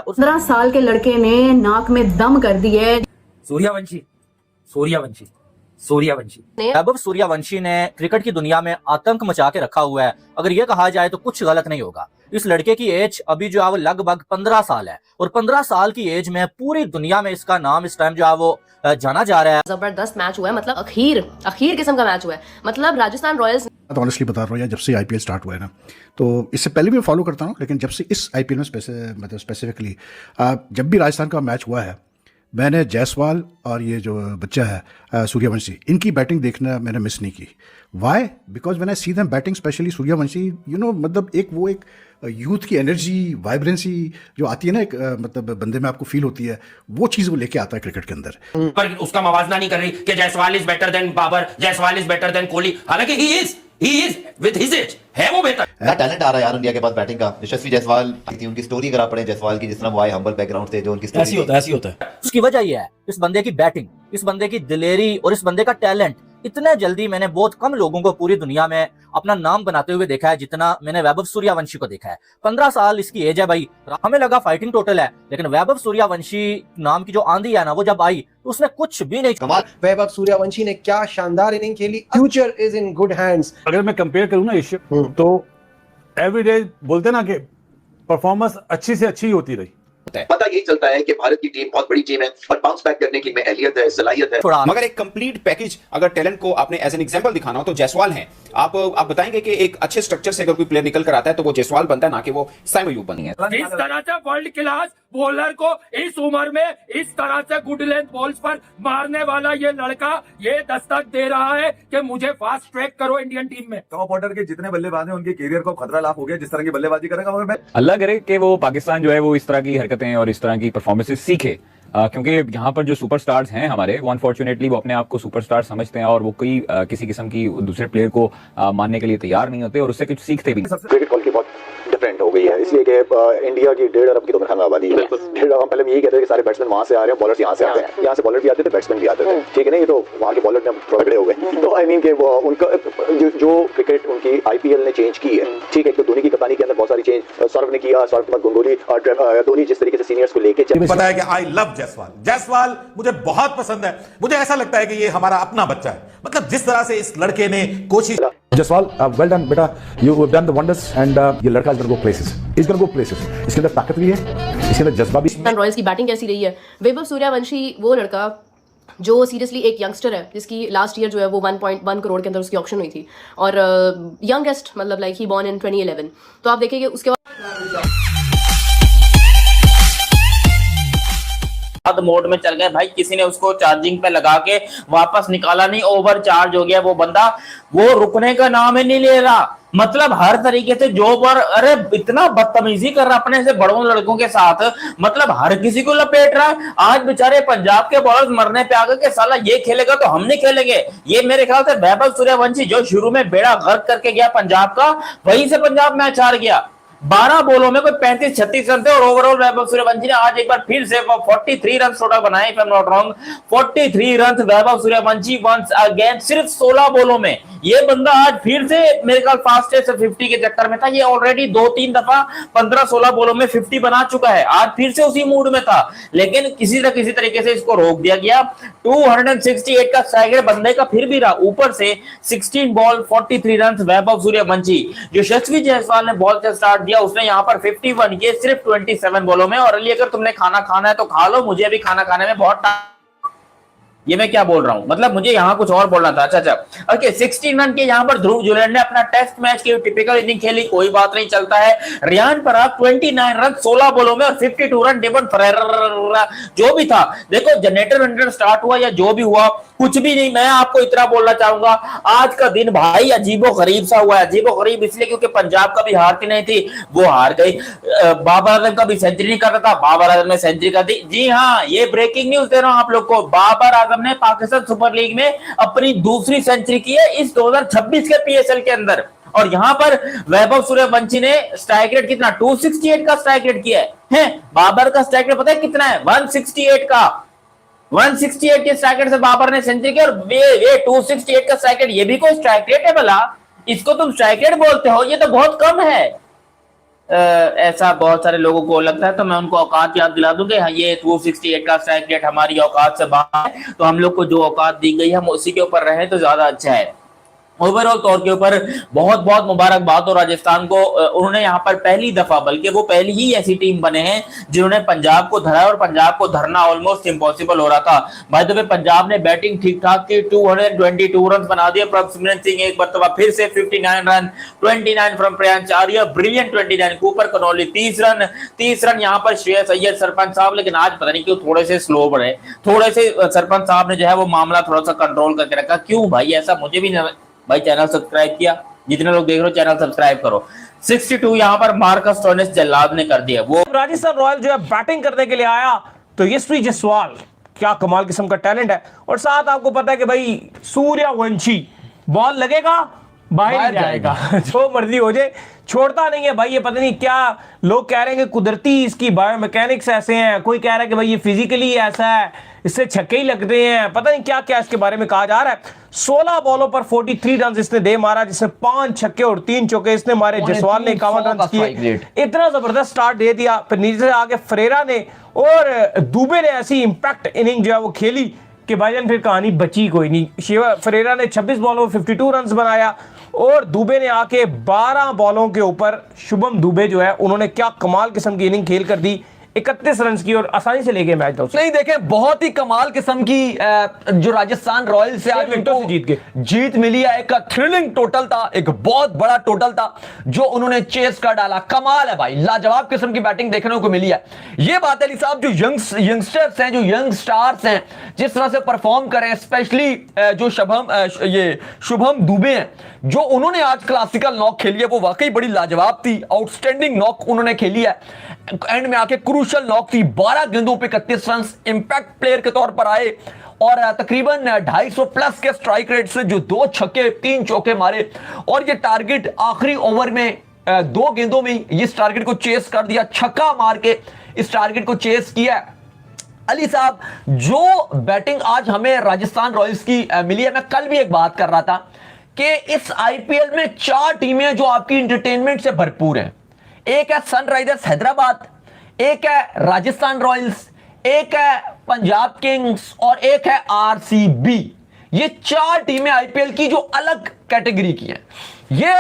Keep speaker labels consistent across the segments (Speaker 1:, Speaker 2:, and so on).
Speaker 1: 15 साल के लड़के ने नाक में दम कर दी है।
Speaker 2: सूर्यवंशी सूर्यवंशी सूर्यवंशी वैभव सूर्यवंशी ने क्रिकेट की दुनिया में आतंक मचा के रखा हुआ है। अगर ये कहा जाए तो कुछ गलत नहीं होगा। इस लड़के की एज अभी जो है वो लगभग 15 साल है और 15 साल की एज में पूरी दुनिया में इसका नाम इस टाइम जो है वो जाना जा रहा है।
Speaker 3: जबरदस्त मैच हुआ है, मतलब अखीर किस्म का मैच हुआ है। मतलब राजस्थान रॉयल्स,
Speaker 4: तो ऑनेस्टली बता रहा हूँ यार, जब से आईपीएल स्टार्ट हुआ है ना, तो इससे पहले भी मैं फॉलो करता हूँ, लेकिन जब से इस आईपीएल में मतलब स्पेसिफिकली जब भी राजस्थान का मैच हुआ है, मैंने जायसवाल और ये जो बच्चा है सूर्यवंशी, इनकी बैटिंग देखना मैंने मिस नहीं की। Why? Because when I see them batting, specially Suryavanshi, you know, मतलब एक यूथ की एनर्जी, वाइब्रेंसी जो आती है ना, एक मतलब बंदे में आपको फील होती है, वो चीज़ वो लेके आता है क्रिकेट के अंदर।
Speaker 5: पर उसका मवाजना नहीं कर रही कि Jaiswal is better than Babar, Jaiswal is better than Kohli, हालांकि he is with his age है वो बेहतर।
Speaker 6: क्या टैलेंट आ रहा है यार इंडिया के पास बैटिंग का। यशस्वी जायसवाल थी, उनकी स्टोरी अगर आप पढ़ें जायसवाल की, जिस तरह वो आए हम्बल बैकग्राउंड से, जो उनकी
Speaker 2: ऐसी होता है। उसकी वजह यह है इस बंदे की बैटिंग, इस बंदे की दिलेरी और इस बंदे का टैलेंट। इतने जल्दी मैंने बहुत कम लोगों को पूरी दुनिया में अपना नाम बनाते हुए देखा है जितना मैंने वैभव सूर्यवंशी को देखा है। 15 साल इसकी एज है भाई। हमें लगा फाइटिंग टोटल है, लेकिन वैभव सूर्यवंशी नाम की जो आंधी है ना, वो जब आई तो उसने कुछ भी नहीं
Speaker 6: कमाल।
Speaker 7: वैभव सूर्यवंशी ने क्या शानदार इनिंग खेली। Future is in good hands.
Speaker 8: अगर मैं कंपेयर करूं ना ईश्वर, तो एवरीडे बोलते ना कि परफॉर्मेंस अच्छी से अच्छी होती रही।
Speaker 6: पता यही चलता है कि भारत की टीम बहुत बड़ी टीम है और बाउंस बैक करने की में एहलियत है, सलाहियत है।
Speaker 9: मगर एक कंप्लीट पैकेज अगर टैलेंट को आपने एज एन एग्जांपल दिखाना हो तो जायसवाल है। आप बताएंगे कि एक अच्छे स्ट्रक्चर से अगर कोई प्लेयर निकल कर आता है तो वो जायसवाल बनता है, ना कि वो साइमन अयूब बनती है।
Speaker 5: इस तरह से वर्ल्ड क्लास बॉलर को इस उम्र में इस तरह से गुड लेंथ बॉल्स पर मारने वाला ये लड़का ये दस्तक दे रहा है कि मुझे फास्ट ट्रैक करो इंडियन टीम में।
Speaker 10: टॉप ऑर्डर के जितने बल्लेबाज हैं उनके करियर को खतरा लाभ हो गया जिस तरह की बल्लेबाजी करेगा। मगर मैं
Speaker 8: अल्लाह करे कि वो पाकिस्तान जो है वो इस तरह की हरकतें और इस तरह की परफॉर्मेंसेस सीखे, क्योंकि यहाँ पर जो सुपरस्टार्स हैं हमारे, वो अनफॉर्चुनेटली वो अपने आप को सुपरस्टार समझते हैं और वो कोई किसी किस्म की दूसरे प्लेयर को मानने के लिए तैयार नहीं होते और उससे कुछ सीखते भी।
Speaker 6: क्रिकेट क्वालिटी बहुत डिफरेंट हो गई है, इसलिए कि इंडिया की 1.5 अरब की तो खाना आबादी है। 1.5 अरब पहले यही कहते थे कि सारे बैट्समैन वहां से आ रहे हैं, बॉलर्स यहाँ से आते हैं। यहाँ से बॉलर भी आते थे, बैट्समैन भी आते थे, ठीक है ना। ये तो वहाँ के बॉलर थोड़े हो गए। तो आई मीन कि उनका जो क्रिकेट उनकी आईपीएल ने चेंज की है, ठीक है। तो धोनी की कप्तानी के अंदर बहुत सारी चेंज सौरभ ने किया, सौरभ के बाद गंगोली और धोनी जिस तरीके से सीनियर्स को लेके
Speaker 10: पता है कि आई लव जायसवाल मुझे बहुत पसंद है। मुझे ऐसा लगता है कि ये हमारा अपना बच्चा है। मतलब जिस तरह से इस लड़के ने कोशिश।
Speaker 4: जायसवाल, वेल डन बेटा, you have done the wonders and ये लड़का is gonna go places, is gonna go places. इसके अंदर ताकत भी है, इसके अंदर जज्बा भी।
Speaker 3: रॉयल्स की बैटिंग कैसी रही है? वैभव सूर्यवंशी वो लड़का जो सीरियसली एक यंगस्टर है जिसकी लास्ट ईयर जो है वो 1.1 करोड़ के अंदर उसकी ऑक्शन हुई थी और यंगेस्ट, मतलब लाइक ही बॉर्न इन 2011। तो आप देखेंगे उसके
Speaker 5: मोड में चल गए भाई, किसी ने उसको चार्जिंग पे लगा के वापस निकाला नहीं, ओवर चार्ज हो गया वो बंदा, वो रुकने का नाम ही नहीं ले रहा। मतलब हर तरीके से जो पर अरे इतना बदतमीजी कर रहा अपने से बड़ों लड़कों के साथ, मतलब हर किसी को लपेट रहा है। आज बेचारे पंजाब के बॉलर्स मरने पे आ गए कि साला ये खेलेगा तो हम नहीं खेलेंगे। ये मेरे ख्याल से वैभव सूर्यवंशी जो शुरू में बेड़ा गर्क करके गया पंजाब का, वहीं से पंजाब मैच हार गया। 12 बॉलों में कोई 35-36 रन थे और ओवरऑल वैभव सूर्यवंशी ने आज एक बार फिर से 43 रन टोटल बनाए, if I am not wrong. 43 run Vaibhav Suryavanshi once again, सिर्फ 16 बॉलों में। ये बंदा आज फिर से मेरे ख्याल फास्टेस्ट 50 के चक्कर में था। ये ऑलरेडी 2-3 दफा 15-16 बॉलों में 50 बना चुका है, आज फिर से उसी मूड में था, लेकिन किसी तरीके से इसको रोक दिया गया। 268 का स्ट्राइक बंदे का फिर भी रहा, ऊपर से 16 बॉल 43 रन वैभव सूर्यवंशी। जो यशस्वी जायसवाल ने बॉल से स्टार्ट दिया, उसने यहाँ पर 51 किए सिर्फ 27 बॉलों में। और अली अगर तुमने खाना खाना है तो खा लो, मुझे अभी खाना खाने में बहुत ये मैं क्या बोल रहा हूं, मतलब मुझे यहाँ कुछ और बोलना था। अच्छा ओके, 16 रन के यहाँ पर ध्रुव जुरैल ने अपना टेस्ट मैच की टिपिकल इनिंग खेली, कोई बात नहीं, चलता है। रियान पराग 29 रन 16 बॉलों में और 52 रन। डेवन फरेरा जो भी था, देखो जनरेटर रन स्टार्ट हुआ या जो भी हुआ, कुछ भी नहीं। मैं आपको इतना बोलना चाहूंगा, आज का दिन भाई अजीबो गरीब सा हुआ है। अजीबो गरीब इसलिए क्योंकि पंजाब का भी हारती नहीं थी, वो हार गई। बाबर आजम का भी सेंचुरी नहीं कर रहा था, बाबर आजम ने सेंचुरी कर दी। जी हाँ, ये ब्रेकिंग न्यूज दे रहा हूं आप लोग को। बाबर आजम ने पाकिस्तान सुपर लीग में अपनी दूसरी सेंचुरी की है इस 2026 के पीएसएल के अंदर। और यहां पर वैभव सूर्यवंशी ने स्ट्राइक रेट कितना, 268 का स्ट्राइक रेट किया है। बाबर का स्ट्राइक रेट पता है कितना है, 168 का। 168 के स्ट्राइक रेट से बाबर ने सेंचुरी की और ये 268 का स्ट्राइक रेट, ये भी कोई स्ट्राइक रेट है भला? इसको तुम स्ट्राइक रेट बोलते हो? ये तो बहुत कम है। ऐसा बहुत सारे लोगों को लगता है, तो मैं उनको औकात याद दिला दूं कि हाँ, ये 268 का स्ट्राइक रेट हमारी औकात से बाहर है, तो हम लोग को जो औकात दी गई है हम उसी के ऊपर रहे तो ज्यादा अच्छा है। ओवरऑल तौर के ऊपर बहुत बहुत मुबारकबाद हो राजस्थान को। उन्होंने यहाँ पर पहली दफा, बल्कि वो पहली ही ऐसी टीम बने हैं जिन्होंने पंजाब को धरा, और पंजाब को धरना ऑलमोस्ट इम्पॉसिबल हो रहा था। बाय द वे पंजाब ने बैटिंग ठीक ठाक की, 222 रन बना दिए। प्रभसिमरन सिंह एक मरतबा फिर से 59 run, 29 from Priyansh Arya, brilliant 29। Cooper Connolly 30 run यहाँ पर श्रेयस अय्यर सरपंच साहब, लेकिन आज पता नहीं क्यों थोड़े से स्लो बढ़े, थोड़े से सरपंच साहब ने जो है वो मामला थोड़ा सा कंट्रोल करके रखा। क्यों भाई ऐसा, मुझे भी भाई चैनल सब्सक्राइब किया, जितने लोग देख रहे हो चैनल सब्सक्राइब करो। 62 यहाँ पर मार्कस स्टोइनिस जल्लाद ने कर दिया। वो
Speaker 11: राजस्थान रॉयल जो है बैटिंग करने के लिए आया तो यशस्वी जायसवाल क्या कमाल किस्म का टैलेंट है, और साथ आपको पता है कि भाई सूर्यवंशी बॉल लगेगा बाहर जाएगा जो मर्जी हो जाए, छोड़ता नहीं है भाई। ये पता नहीं क्या लोग कह रहे हैं कि कुदरती इसकी बायोमैकेनिक्स ऐसे हैं, कोई कह रहा है कि भाई ये फिजिकली ऐसा है, इससे छक्के ही लगते हैं, पता नहीं क्या क्या इसके बारे में कहा जा रहा है। 16 बॉलों पर 43 रन इसने दे मारा, जिसमें 5 छक्के और 3 चौके इसने मारे। जायसवाल ने 51 रन किए, इतना जबरदस्त स्टार्ट दे दिया। फिर नीचे से आके फरेरा ने और दुबे ने ऐसी इंपैक्ट इनिंग जो है वो खेली कि भाईजान फिर कहानी बची कोई नहीं। फरेरा ने 26 बॉलों में 52 रन बनाया, और दुबे ने आके 12 बॉलों के ऊपर, शुभम दुबे जो है उन्होंने क्या कमाल किस्म की इनिंग खेल कर दी, 31 रन की, और आसानी से लेके मैच दो।
Speaker 12: नहीं देखे, बहुत ही कमाल किस्म की जो राजस्थान रॉयल्स से आज उनको जीत मिली है। एक थ्रिलिंग टोटल था, एक बहुत बड़ा टोटल था जो उन्होंने चेस कर डाला। कमाल है भाई, लाजवाब किस्म की बैटिंग देखने को मिली है। ये बात अली साहब, जो यंगस्टर्स हैं, जो यंग स्टार्स हैं, जिस तरह से परफॉर्म करें, स्पेशली जो शुभम दुबे हैं, जो उन्होंने आज क्लासिकल नॉक खेली है वो वाकई बड़ी लाजवाब थी। आउटस्टैंडिंग नॉक उन्होंने खेली है, एंड में आके क्रूशल नॉक थी। 12 गेंदों पे 31 रन इंपैक्ट प्लेयर के तौर पर आए, और तकरीबन 250 प्लस के स्ट्राइक रेट से जो 2 छक्के 3 चौके मारे, और ये टारगेट आखिरी ओवर में 2 गेंदों में इस टारगेट को चेस कर दिया, छक्का मार के इस टारगेट को चेस किया। अली साहब, जो बैटिंग आज हमें राजस्थान रॉयल्स की मिली है, मैं कल भी एक बात कर रहा था कि इस आईपीएल में 4 टीमें जो आपकी इंटरटेनमेंट से भरपूर हैं। एक है सनराइजर्स हैदराबाद, एक है राजस्थान रॉयल्स, एक है पंजाब किंग्स, और एक है आरसीबी। ये 4 टीमें आईपीएल की जो अलग कैटेगरी की हैं। ये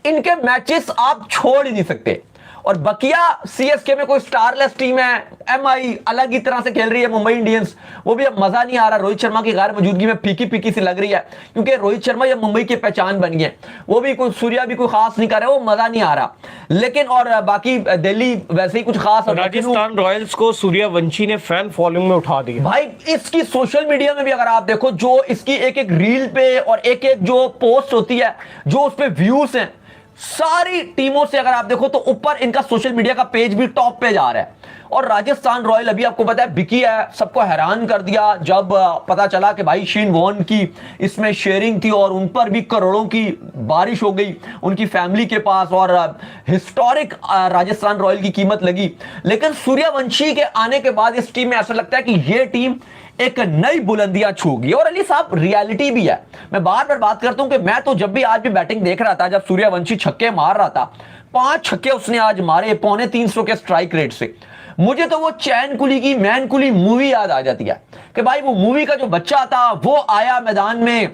Speaker 12: इनके मैचेस आप छोड़ ही नहीं सकते। और बकिया सीएसके में कोई स्टारलेस टीम है, एमआई अलग ही तरह से खेल रही है, मुंबई इंडियंस, वो भी अब मजा नहीं आ रहा। रोहित शर्मा की गैर मौजूदगी में फीकी फीकी सी लग रही है, क्योंकि रोहित शर्मा या मुंबई की पहचान बन गई, वो भी कोई सूर्या भी कोई खास नहीं कर रहा, वो मजा नहीं आ रहा। लेकिन और बाकी दिल्ली वैसे ही कुछ खास।
Speaker 11: राजस्थान रॉयल्स को सूर्यवंशी ने फैन फॉलोइंग में उठा दिया
Speaker 12: भाई। इसकी सोशल मीडिया में भी अगर आप देखो, जो इसकी एक एक रील पे और एक एक जो पोस्ट होती है, जो उस पे व्यूज हैं, सारी टीमों से अगर आप देखो तो ऊपर इनका सोशल मीडिया का पेज भी टॉप पे जा रहा है। और राजस्थान रॉयल अभी आपको पता है बिकी है, सबको हैरान कर दिया जब पता चला कि भाई शेन वॉर्न की इसमें शेयरिंग थी, और उन पर भी करोड़ों की बारिश हो गई उनकी फैमिली के पास, और हिस्टोरिक राजस्थान रॉयल की कीमत लगी। लेकिन सूर्यवंशी के आने के बाद इस टीम में ऐसा लगता है कि यह टीम एक नई बुलंदियां छूगी। और अली साहब, रियलिटी भी है, मैं बार बार बात करता हूं कि मैं तो जब भी आज भी बैटिंग देख रहा था, जब सूर्यवंशी छक्के मार रहा था, 5 छक्के उसने आज मारे 350 के स्ट्राइक रेट से, मुझे तो वो चैन कुली की मैन कुली मूवी याद आ जाती है कि भाई वो मूवी का जो बच्चा था वो आया मैदान में,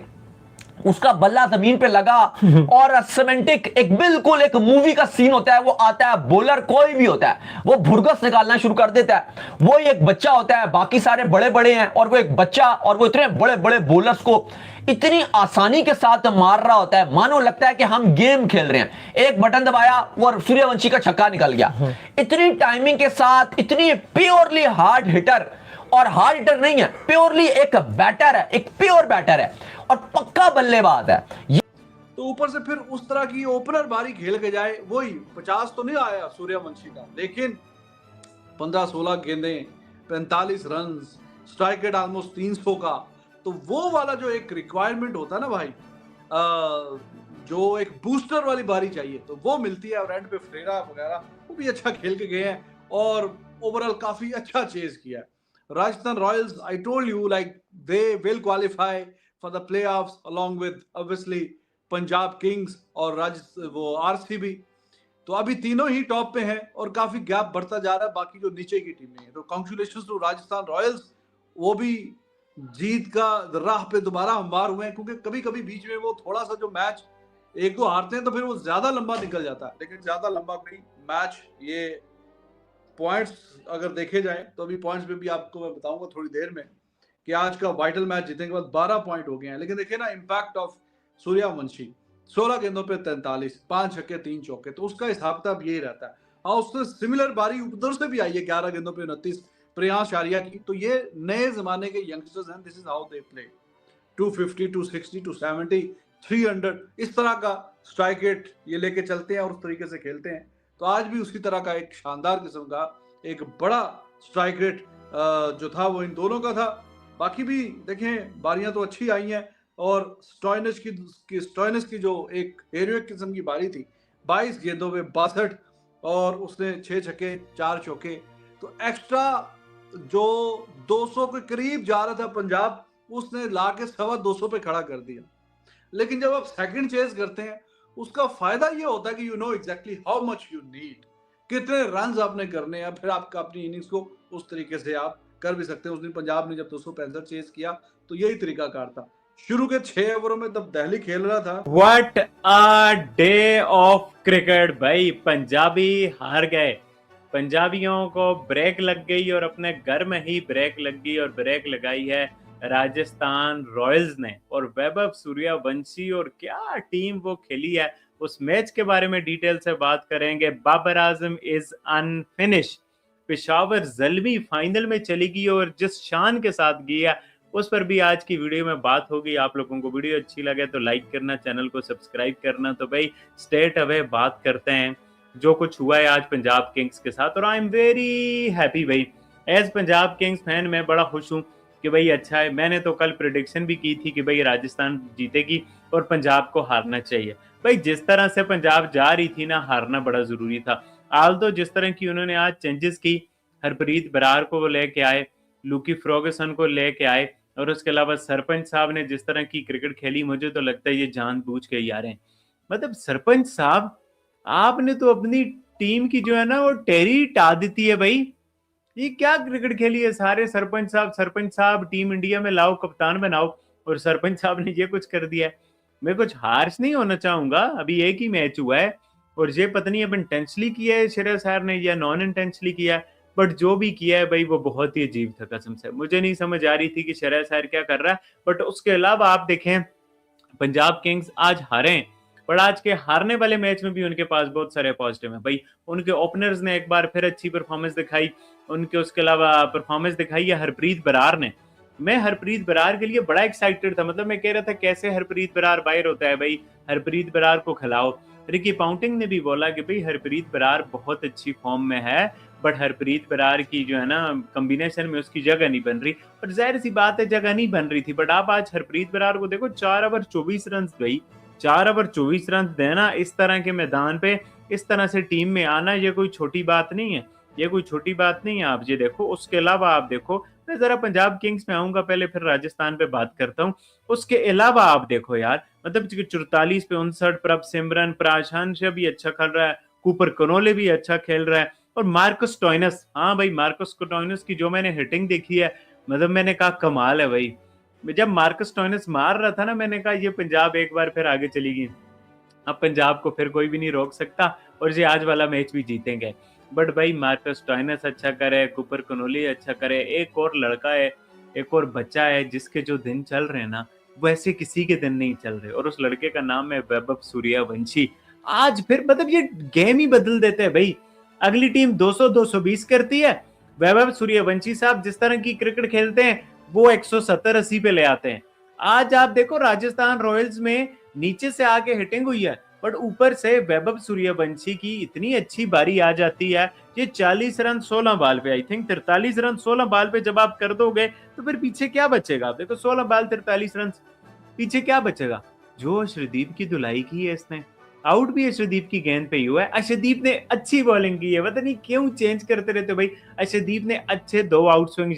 Speaker 12: उसका बल्ला जमीन पे लगा, और सिमेंटिक एक बिल्कुल एक मूवी का सीन होता है, वो आता है, बॉलर कोई भी होता है वो भुरगस निकालना शुरू कर देता है, वो एक बच्चा होता है, बाकी सारे बड़े बड़े हैं, और वो एक बच्चा, और वो इतने बड़े बड़े बॉलर्स को इतनी आसानी के साथ मार रहा होता है, मानो लगता है कि हम गेम खेल रहे हैं। एक बटन दबाया और सूर्यवंशी का छक्का निकल गया। इतनी टाइमिंग के साथ, इतनी प्योरली हार्ड हिटर, और हार्ड हिटर नहीं है, प्योरली एक बैटर है, एक प्योर बैटर है, और पक्का बल्लेबाज है।
Speaker 13: तो ऊपर से फिर उस तरह की ओपनर बारी खेल के जाए, वही 50 तो नहीं आया सूर्यवंशी का, लेकिन 15-16 गेंदें, 45 रन, स्ट्राइक रेट ऑलमोस्ट 300 का, तो वो वाला जो एक रिक्वायरमेंट होता है ना भाई, जो एक बूस्टर वाली बारी चाहिए, तो वो मिलती है। और एंड पे फ्रेरा वगैरह वो भी अच्छा खेल के गए हैं, और ओवरऑल काफी अच्छा चेज किया है। Rajasthan Royals, I told you, like they will qualify for the playoffs along with obviously Punjab Kings और वो RCB। तो अभी तीनों ही टॉप पे हैं और काफी गैप बढ़ता जा रहा है बाकी जो नीचे की टीमें हैं। तो कांग्रेचुलेशंस टू राजस्थान रॉयल्स, वो भी जीत का राह पे दोबारा हमवार हुए हैं, क्योंकि कभी कभी बीच में वो थोड़ा सा जो मैच एक दो हारते हैं तो फिर वो ज्यादा लंबा निकल जाता है, लेकिन ज्यादा लंबा कोई मैच, ये पॉइंट्स अगर देखे जाए तो अभी पॉइंट्स पे भी आपको मैं बताऊंगा थोड़ी देर में कि आज का वाइटल मैच जीतने के बाद 12 पॉइंट हो गए हैं। लेकिन देखिए ना इम्पैक्ट ऑफ सूर्यवंशी, 16 गेंदों पे 43, 5 छक्के 3 चौके, तो उसका हिसाब किताब यही रहता है। हाँ, उससे सिमिलर बारी उधर से भी आई है 11 गेंदों पे 29 प्रयास आर्या की। तो ये नए जमाने के यंगस्टर्स हैं, this is how they play. 250, 260, 270, 300 इस तरह का स्ट्राइक रेट ये लेके चलते हैं और उस तरीके से खेलते हैं। तो आज भी उसी तरह का एक शानदार किस्म का एक बड़ा स्ट्राइक रेट जो था वो इन दोनों का था। बाकी भी देखें बारियां तो अच्छी आई हैं, और स्टॉइनिस की जो एक हेरोइक किस्म की बारी थी, 22 गेंदों में 62 और उसने 6 छक्के 4 चौके। तो एक्स्ट्रा जो 200 के करीब जा रहा था पंजाब, उसने ला के 225 पे खड़ा कर दिया। लेकिन जब आप सेकंड चेस करते हैं उसका फायदा ये होता है कि you know exactly how much you need, कितने रन आपने करने हैं, फिर आपका अपनी इनिंग्स को उस तरीके से आप कर भी सकते हैं। उस दिन पंजाब ने जब 265 चेस किया तो यही तरीका कार था। शुरू के 6 ओवरों में तब दिल्ली खेल रहा था।
Speaker 14: What a day of cricket भाई, पंजाबी हार गए, पंजाबियों को ब्रेक लग गई और अपने घर में ही ब्रेक लग गई, और ब्रेक लगाई है राजस्थान रॉयल्स ने। और वैभव सूर्यवंशी और क्या टीम वो खेली है, उस मैच के बारे में डिटेल से बात करेंगे। Babar Azam is unfinish, Peshawar Zalmi final में चली गई और जिस शान के साथ गई है उस पर भी आज की वीडियो में बात होगी। आप लोगों को वीडियो अच्छी लगे तो लाइक करना, चैनल को सब्सक्राइब करना। तो भाई स्ट्रेट अवे बात करते हैं जो कुछ हुआ है आज पंजाब किंग्स के साथ, और आई एम वेरी हैप्पी भाई। एज पंजाब किंग्स फैन मैं बड़ा खुश हूँ कि भाई अच्छा है। मैंने तो कल प्रेडिक्शन भी की थी कि भाई राजस्थान जीतेगी और पंजाब को हारना चाहिए। भाई जिस तरह से पंजाब जा रही थी ना, हारना बड़ा जरूरी था। आल्दो जिस तरह की उन्होंने आज चेंजेस की, हरप्रीत बरार को वो लेके आए, लुकी फर्गुसन को लेके आए, और उसके अलावा सरपंच साहब ने जिस तरह की क्रिकेट खेली, मुझे तो लगता है ये जानबूझ के ही आ रहे हैं। मतलब सरपंच साहब आपने तो अपनी टीम की जो है ना वो टेरी टा देती है भाई। ये क्या क्रिकेट खेली है सारे सरपंच साहब टीम इंडिया में लाओ, कप्तान बनाओ, और सरपंच साहब ने ये कुछ कर दिया है। मैं कुछ हार्श नहीं होना चाहूंगा, अभी एक ही मैच हुआ है और ये पता नहीं अब इंटेंशनली किया है श्रेयस अय्यर ने या नॉन इंटेंशनली किया है, बट जो भी किया है भाई वो बहुत ही अजीब था कसम से। मुझे नहीं समझ आ रही थी कि श्रेयस अय्यर क्या कर रहा है। बट उसके अलावा आप देखें पंजाब किंग्स आज हारे, पर आज के हारने वाले मैच में भी उनके पास बहुत सारे पॉजिटिव हैं भाई। उनके ओपनर्स ने एक बार फिर अच्छी परफॉर्मेंस दिखाई, उनके उसके अलावा परफॉर्मेंस दिखाई है हरप्रीत बरार ने। मैं हरप्रीत बरार के लिए बड़ा एक्साइटेड था, मतलब मैं कह रहा था कैसे हरप्रीत बरार बाहर होता है भाई, हरप्रीत बरार को खिलाओ। रिकी पाउंटिंग ने भी बोला कि भाई हरप्रीत बरार बहुत अच्छी फॉर्म में है, बट हरप्रीत बरार की जो है ना कॉम्बिनेशन में उसकी जगह नहीं बन रही। पर जाहिर सी बात है जगह नहीं बन रही थी। बट आप आज हरप्रीत बरार को देखो, 4 ओवर 24 रन भाई, 4 ओवर 24 रन देना इस तरह के मैदान पे, इस तरह से टीम में आना, ये कोई छोटी बात नहीं है, ये कोई छोटी बात नहीं है। आप ये देखो, उसके अलावा आप देखो, मैं जरा पंजाब किंग्स में आऊंगा पहले, फिर राजस्थान पे बात करता हूँ। उसके अलावा आप देखो यार, मतलब 44 पे 59, प्रभ सिमरन, प्राशान से भी अच्छा खेल रहा है, कूपर कनोले भी अच्छा खेल रहा है, और मार्कस स्टोइनिस, हाँ भाई मार्कस स्टोइनिस की जो मैंने हिटिंग देखी है, मतलब मैंने कहा कमाल है भाई। जब मार्कस स्टोइनिस मार रहा था ना, मैंने कहा ये पंजाब एक बार फिर आगे चली गई, अब पंजाब को फिर कोई भी नहीं रोक सकता और ये आज वाला मैच भी जीतेंगे। बट भाई मार्कस स्टोइनिस अच्छा करे, कूपर कनोली अच्छा करे, एक और लड़का है, एक और बच्चा है जिसके जो दिन चल रहे हैं ना वैसे किसी के दिन नहीं चल रहे, और उस लड़के का नाम है वैभव सूर्यवंशी। आज फिर मतलब ये गेम ही बदल देते हैं भाई। अगली टीम 200-220 करती है, वैभव सूर्यवंशी साहब जिस तरह की क्रिकेट खेलते हैं वो 170-80 पे ले आते हैं। आज आप देखो राजस्थान रॉयल्स में नीचे से आके हिटिंग हुई है, बट ऊपर से वैभव सूर्यवंशी की इतनी अच्छी बारी आ जाती है। ये 40 रन 16 बॉल पे, आई थिंक 43 रन 16 बॉल पे जब आप कर दोगे तो फिर पीछे क्या बचेगा। आप देखो 16 बॉल 43 रन, पीछे क्या बचेगा। जो अर्शदीप की धुलाई की है इसने, आउट भी अर्शदीप की गेंद पे ही हुआ है। अर्शदीप ने अच्छी बॉलिंग की है, पता नहीं क्यों चेंज करते रहते भाई। अर्शदीप ने अच्छे 2 आउट स्विंग